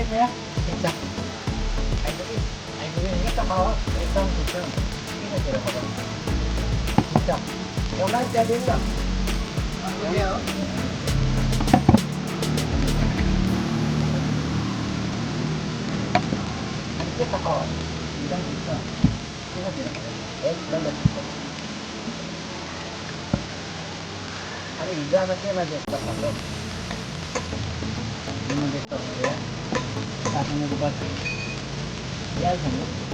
क्या ठिक छ आइपुग्यो यही त हो एकदम ठिक छ किन तेरो खबर ठिक छ एउटा त्यहाँ दिनु न अनि के छ खबर एकदम ठिक छ किन तेरो खबर एकदम ठिक छ अनि हिजो आज केमा व्यस्त पर्छ हिजोमा व्यस्त भयो साथीको बर्थडे याद छ नि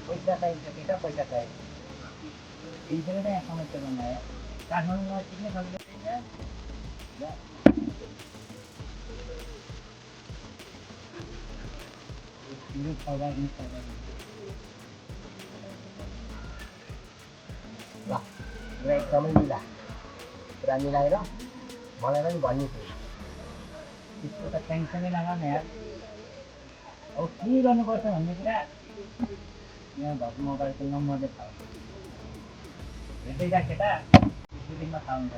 पैसा चाहिन्छ कि पैसा चाहिन्छ इन्सुरेन्स नै समस्या बनायो काठमाडौँमा टिक्ने खालको ल एकदमै मिला पुरा मिलाएर मलाई पनि भन्ने थियो त्यसको त टेन्सनै नगर्ने यार अब के गर्नुपर्छ भन्ने कुरा यहाँ भएको मोबाइलको नम्बरले थाहा हुन्छ भेट्दैका केटा दिनमा थाहा हुन्छ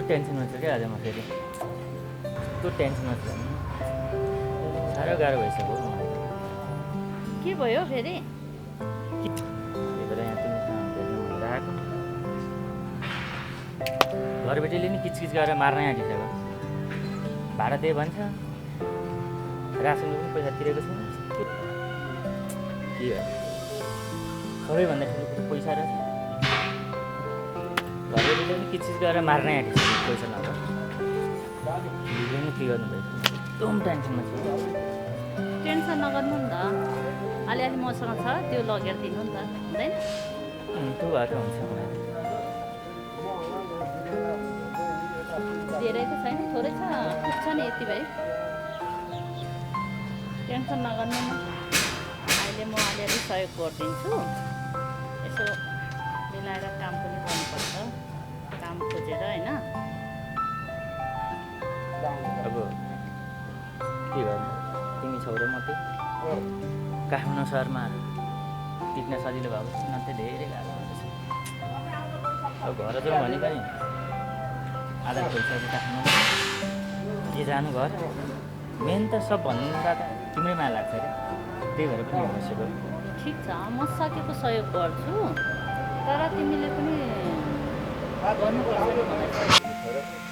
टेन्सनमा छु क्या आज म फेरि त्यो टेन्सनमा छु साह्रो गाह्रो भइसक्यो के भयो फेरि यहाँ तिमीसँग आएको घरबेटीले नि किचकिच गरेर मार्नै आँटिसक्यो भाडा दिए भन्छ रासनको पनि पैसा तिरेको छु के भयो सबैभन्दा ठुलो कुरो पैसा रहेछ घरबेटीले पनि किचकिच गरेर मार्नै आँटिसक्यो पैसा नभएर हिजो नि के गर्नु भएछ एकदम टेन्सनमा छु टेन्सन नगर्नु नि त अलिअलि मसँग छ त्यो लगेर दिनु नि त हुँदैन त्यो भएर हुन्छ धेरै त छैन थोरै छ पुग्छ नि यति भए टेन्सन नगर्नु न अहिले म अलिअलि सहयोग गरिदिन्छु यसो मिलाएर काम पनि गर्नुपर्छ काम खोजेर होइन अब के गर्नु तिमी छौ र म त्यो काठमाडौँ सहरमा टिक्न सजिलो भएको छ न चाहिँ धेरै गाह्रो भएको छ अब घर जाउँ भने पनि आधा पैसा चाहिँ काठमाडौँ के जानु घर मेन त सबभन्दा त तिम्रै माया लाग्छ अरे त्यही भएर पनि बसेको ठिक छ म सकेको सहयोग गर्छु तर तिमीले पनि गर्नुपर्छ नि मलाई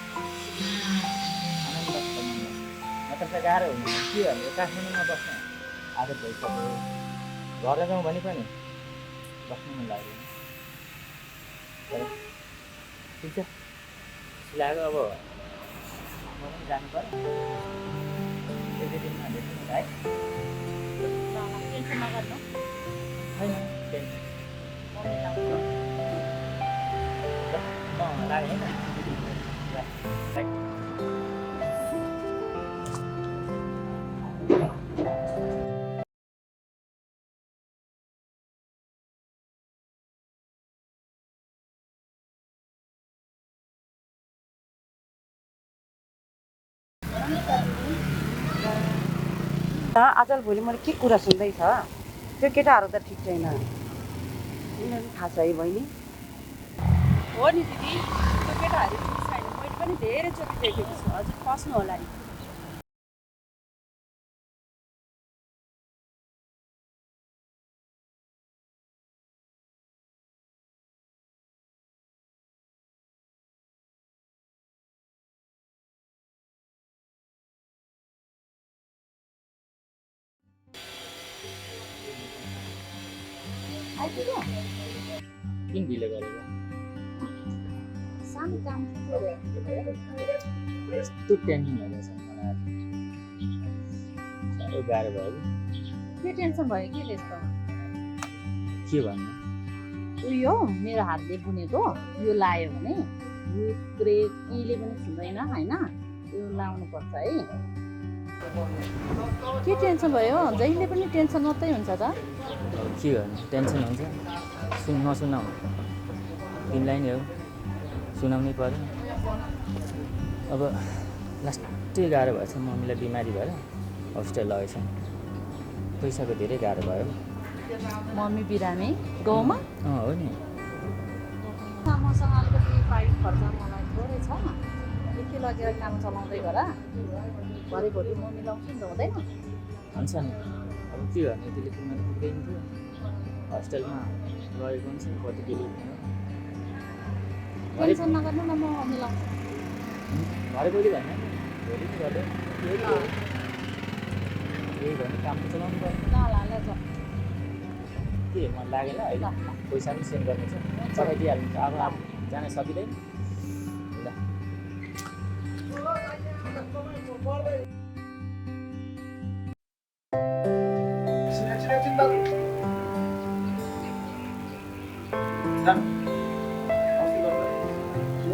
नत्र गाह्रो हुन्छ के भन्नु काठमाडौँमा बस्नु आदत भइसक्यो घर जाउँ भने पनि बस्नु मन लाग्दैन ठिक छ सिलाएको अब म पनि जानु पर्यो एक दुई दिनमा भेट्नु नि है टेन्सन नगर्नु छैन टेन्सन मम्मी लाउँछु म लागेँ होइन आजल भोलि मैले के कुरा सुन्दैछ त्यो केटाहरू त ठिक छैन उनीहरू थाहा छ है बहिनी हो नि दिदी त्यो केटाहरू ठिक छैन मैले पनि धेरैचोटि देखेको छु हजुर पस्नु होला नि किन ढिलो गरेको सानो काम यस्तो टेन्सन भइरहेछ मलाई आज साह्रो गाह्रो भयो के टेन्सन भयो के त्यस्तो के भन्नु उयो मेरो हातले बुनेको यो लायो भने यो पुरै केहीले पनि छुँदैन होइन यो लाउनुपर्छ है के टेन्सन भयो जहिले पनि टेन्सन मात्रै हुन्छ त अब के गर्नु टेन्सन हुन्छ नसुनाउ तिमीलाई नि हो सुनाउनै पर्यो अब लास्टै गाह्रो भएछ मम्मीलाई बिमारी भएर हस्पिटल लगेछ पैसाको धेरै गाह्रो भयो मम्मी बिरामी गाउँमा हो नि मसँग अलिकति पाइप खर्च मलाई थोरै छ के लगेर काम चलाउँदै गर भरेभरि म मिलाउँछु नि त हुँदैन हुन्छ नि अब के गर्ने त्यसले तिमीलाई पुग्दैन थियो हस्टेलमा गएको हुन्छ कति के टेन्सन नगर्नु न म मिलाउँछु भरे भोलि भएन भोलि पनि गर्दै यही भने काम त चलाउनु पर्यो ल ल ल के मन लागेन अहिले पैसा पनि सेन्ड गर्नु छ पठाइदिइहाल्नु अब जान सकिँदैन ल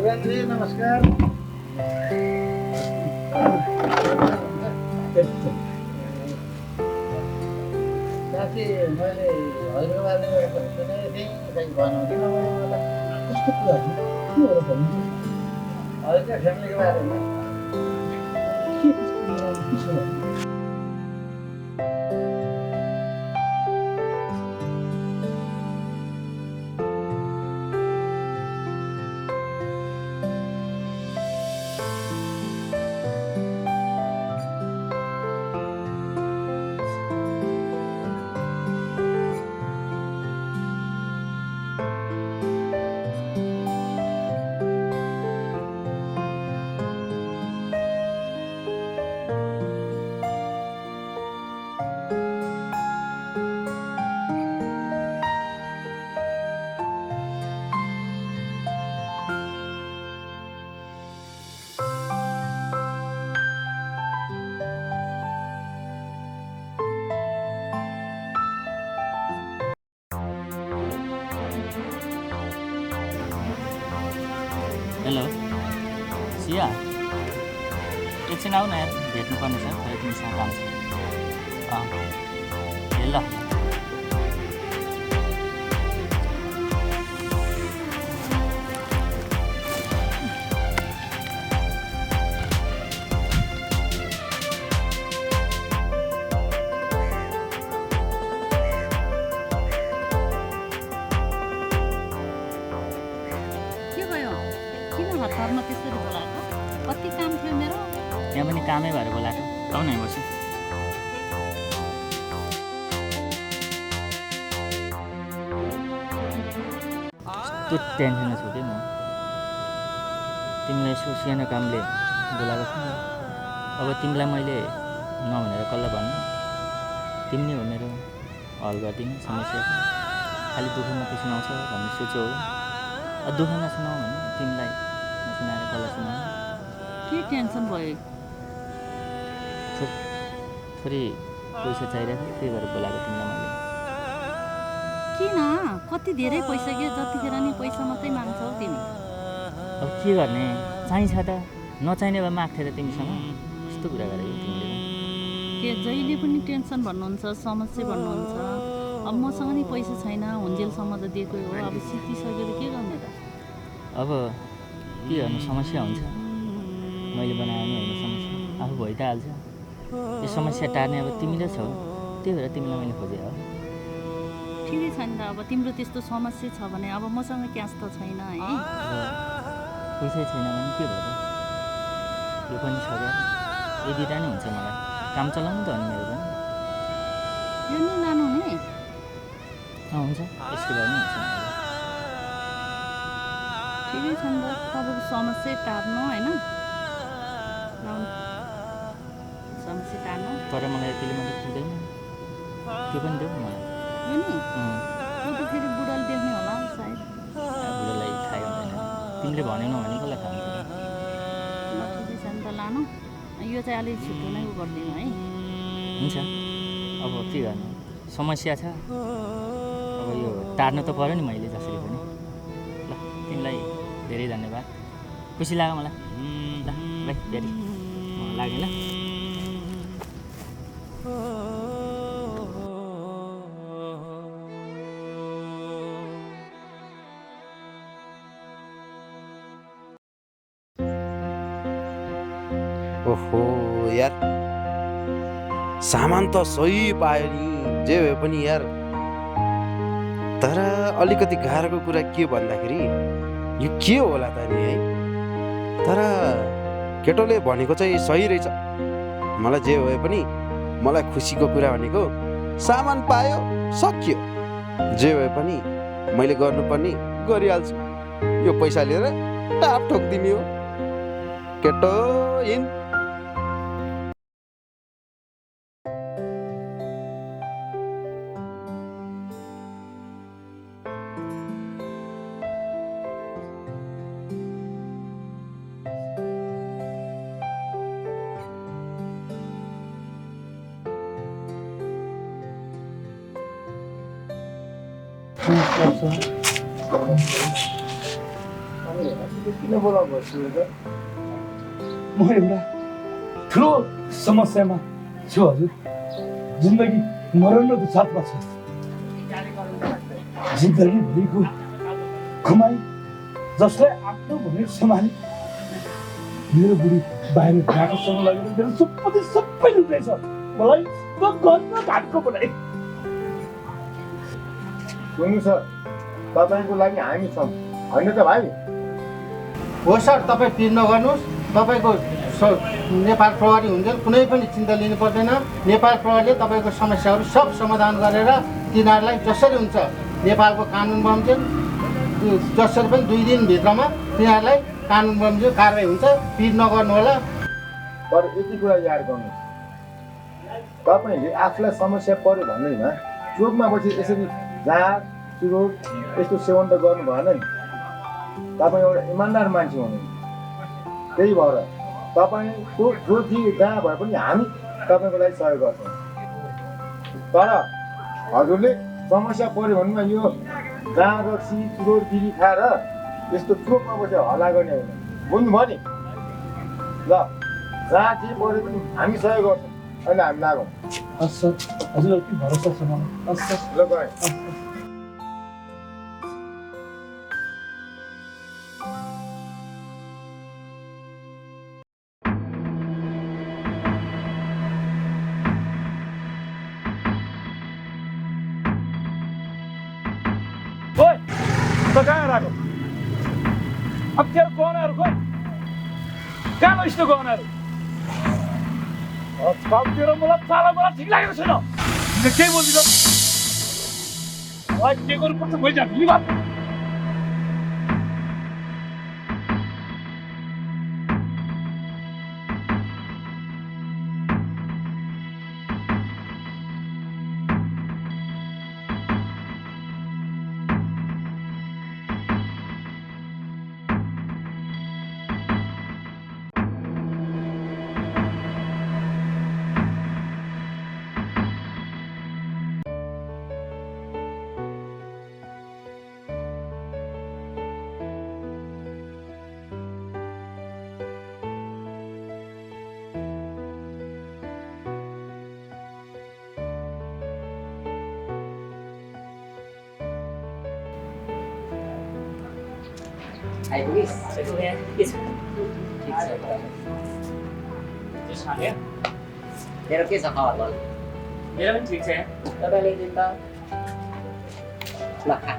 शिवाजी नमस्कार साथी मैले हजुरको बारेमा एउटा सुनेको थिएँ कहीँ बनाउँदिनँ मलाई कस्तो कुराहरू के हो र भन्नु हजुरको फ्यामिलीको बारेमा के कस्तो कुराहरू के छ भन्नु हेलो सिया एकछिन आऊ न यार भेट्नुपर्ने छ फेरि तिमीसँग काम छ ल घरमा त्यसरी बोलाएको कति काम थियो मेरो त्यहाँ पनि कामै भएर बोलाएको आऊ न बस्छु यस्तो टेन्सनमा छु कि म तिमीलाई यसो सानो कामले बोलाएको छु अब तिमीलाई मैले नभनेर कसलाई भन्नु तिमी नै हो मेरो हल गरिदिने समस्याको खालि दुःख मात्रै सुनाउँछ भन्ने सोचो हो दुःख नसुनाऊ भने तिमीलाई नसुनाएर कसलाई सुनाऊ? के टेन्सन भयो? छोरी पैसा चाहिरहेको थियो, त्यही भएर बोलाएको तिमीलाई मैले। किन कति धेरै पैसा के जतिखेर नि पैसा मात्रै माग्छौ तिमी? अब के गर्ने, चाहिन्छ त नचाहिने भए माग्थे त तिमीसँग। कस्तो कुरा गरेको तिमीले? के जहिले पनि टेन्सन भन्नुहुन्छ, समस्या भन्नुहुन्छ। अब मसँग नि पैसा छैन, हुन्जेलसम्म त दिएको हो, अब सिकिसकेर के गर्ने त? अब के गर्नु, समस्या हुन्छ। मैले बनाए नि होइन समस्या, आफू भइ त हाल्छ। यो समस्या टार्ने अब तिमीले छौ, त्यही भएर तिमीलाई मैले खोजेँ हो। ठिकै छ नि त, अब तिम्रो त्यस्तो समस्या छ भने अब मसँग क्यास त छैन है। पैसै छैन भने के भयो त? यो पनि छ क्या, यो दिँदा नि हुन्छ मलाई, काम चलाउनु त हो नि मेरो पनि। यो नि लानु नि हुन्छ, यसको भए नि हुन्छ मलाई। ठिकै छ नि त, तपाईँको समस्या टार्नु होइन, लाउनु समस्या टार्नु। तर मलाई यतिले मात्रै पुग्दैन, त्यो पनि देऊ मलाई। यो नि त्यो त फेरि बुढाले देख्ने होला सायद। बुढोलाई थाहै हुँदैन, तिमीले भनेनौ भने कसलाई थाहा हुन्छ? ल ठिकै छ नि त, लानु। यो चाहिँ अलिक छिटो नै गरिदिनु है। हुन्छ, अब के गर्नु, समस्या छ, अब यो टार्नु त पऱ्यो नि मैले जसरी पनि। ल तिमीलाई धेरै धन्यवाद, खुसी लाग्यो मलाई। ल भाइ फेरि म लागेँ ल। ओहो यार, सामान त सही पायो नि, जे भए पनि यार। तर अलिकति गाह्रोको कुरा के भन्दाखेरि यो के होला त नि है। तर केटोले भनेको चाहिँ सही रहेछ। मलाई जे भए पनि मलाई खुसीको कुरा भनेको सामान पायो, सकियो। जे भए पनि मैले गर्नुपर्ने गरिहाल्छु। यो पैसा लिएर टाप ठोकिदिने हो केटो इन। किन बोलाउनु भयो? म एउटा ठुलो समस्यामा छु हजुर। जिन्दगी मरणको साथमा छ। जिन्दगीभरिको कमाइ जसलाई आफ्नो भनेर सम्हाले मेरो बुढी बाहिर गएकोसँग लगेर मेरो सम्पत्ति सबै लुटेछ। मलाई गर्न घाटको बनाए। सुन्नु सर, तपाईँको लागि हामी छौँ होइन त भाइ? हो सर, तपाईँ पिर नगर्नुहोस्। तपाईँको नेपाल प्रहरी हुन्छ, कुनै पनि चिन्ता लिनु पर्दैन। नेपाल प्रहरीले तपाईँको समस्याहरू सब समाधान गरेर तिनीहरूलाई जसरी हुन्छ नेपालको कानुन बमोजिम जसरी पनि 2 दिनभित्रमा तिनीहरूलाई कानुन बमोजिम कारवाही हुन्छ। पिर नगर्नु होला। तर यति कुरा याद गर्नुहोस्, तपाईँले आफूलाई समस्या पर्यो भन्दैमा चोकमा बसी यसरी जाँड चुरोट यस्तो सेवन त गर्नु भएन नि। तपाईँ एउटा इमान्दार मान्छे हुनुहुन्छ, त्यही भएर तपाईँको जो जहाँ भए पनि हामी तपाईँको लागि सहयोग गर्छौँ। तर हजुरले समस्या पऱ्यो भनेमा यो जाँड रक्सी चुरोट बिरी खाएर यस्तो चोकमा बसेर हल्ला गर्ने होइन, बुझ्नुभयो नि? ल, जहाँ जे पऱ्यो पनि हामी सहयोग गर्छौँ, अहिले हामी लागौँ। हस् सर, हजुरलाई के भरोसा छ मलाई? हस् सर, ल गएँ। त कहाँ राख्यो? अब तेरो गहनाहरू खोइ कहाँ लैस गहनाहरू? तेरो मलाई ठिक लागेको छैन। केही बोल्दिन, मलाई के गर्नुपर्छ मैले जान्छु नि बात। आइपुगिस् आइपुगेँ। के छ? ठिक छ जुस खाने? तेरो के छ खबर भन मेरो पनि ठिक छ। तपाईँले दिन त ल खा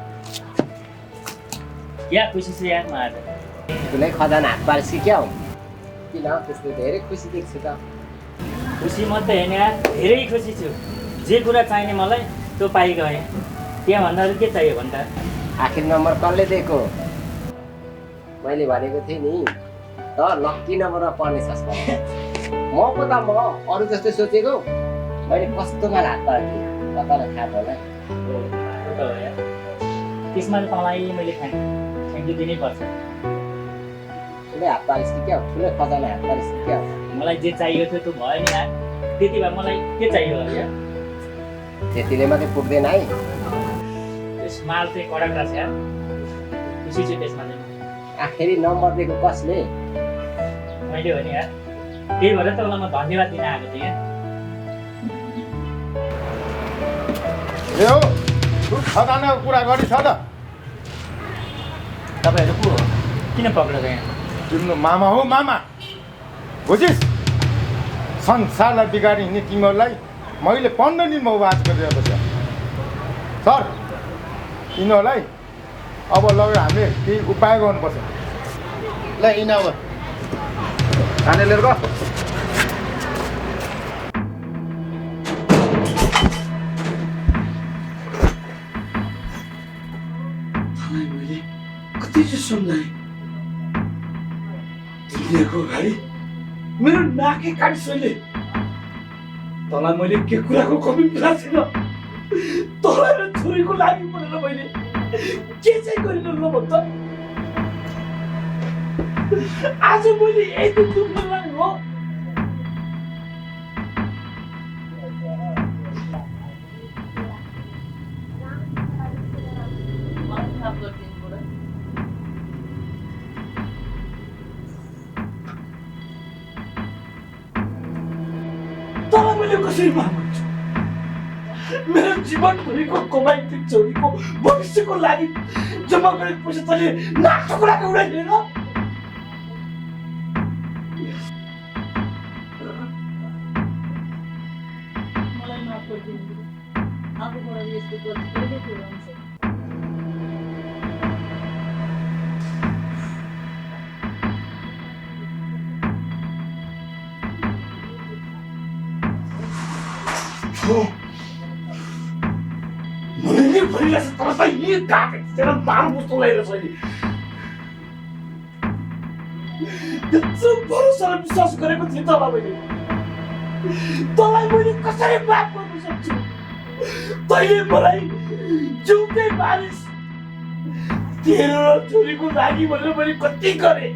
या खुसी छु यार म आज। ठुलै खजाना हात पारेस् कि क्या हो किन त्यस्तो धेरै खुसी देख्छु त खुसी मात्रै होइन यार, धेरै खुसी छु। जे कुरा चाहिने मलाई त्यो पाइगएँ। त्यहाँभन्दा अरू के चाहियो भन् त? आखिर नम्बर कसले दिएको मैले भनेको थिएँ नि त लक्की नम्बरमा पर्ने छस् म पो त म अरू जस्तै सोचेको मैले कस्तोमा हात पार्थेँ तपाईँलाई थाहा होला हो त हो यार। त्यसमा त तँलाई मैले थ्याङ्क यू दिनै पर्छ। ठुलै हात पारिस् कि क्या हो ठुलै खजाना हात पारिस् कि क्या हो मलाई जे चाहियो थियो त्यो भयो नि यार। त्यति भए मलाई के चाहियो यार? त्यतिले मात्रै पुग्दैन है त्यस माल चाहिँ कडा छ यार। खुसी छु त्यसमा चाहिँ। आखिरी नम्बर दिएको कसले मैले हो नि यार। त्यही भएर त उसलाई म धन्यवाद दिन आएको थिएँ। ए हो खजानाको कुरा गरी छ त तपाईँहरू को हो? किन पक्रेको यहाँ? तिम्रो मामा हो मामा बुझिस् संसारलाई बिगारी हिँड्ने तिमीहरूलाई मैले 15 दिनमा वाच गरिरहेको छु सर यिनीहरूलाई अब लगेर हामीले केही उपाय गर्नुपर्छ ल यिन अब खाने लिएर गयो मैले कति चाहिँ सम्झाएँ तिमीहरूको अगाडि मेरो नाकै काटिसैले तँलाई मैले के कुराको कमी पुरा छैन तँलाई र छोरीको लागि परेर मैले के चाहिँ गरिनँ ल भन् त आज मैले यही दिन दुःख लाग्यो हो तँलाई मैले कसरी माफ गर्छु मेरो जीवनभरिको कमाइ त्यो छोरीको भविष्यको लागि जम्मा गरेको पैसा तैँले नाकको कुराको उडाइदिएर मलाई माफ गरिदिनु आफूबाट यस्तो गल्ती कहिले थियो हुन्छ मैले भनिरहेको छ तपाईँ यी काटेर बाल बुझ्नु लगाइरहेछ अहिले त्यत्रो भरोसा र विश्वास गरेको थिएँ तँलाई मैले कसरी माफ गर्नु सक्छु तैँले मलाई जिउँदै मारिस तेरो र छोरीको लागि भनेर मैले कति गरेँ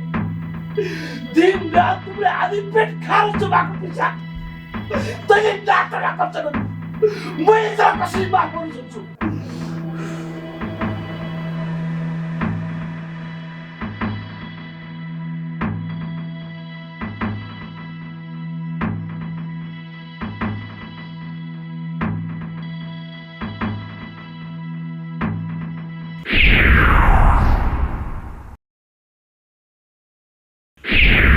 दिन रात तिमीले आधी पेट खाएर चबाएको पैसा तैँले डाक्टरमा खर्च गर्नु मैले तँलाई कसरी माफ गर्नु सक्छु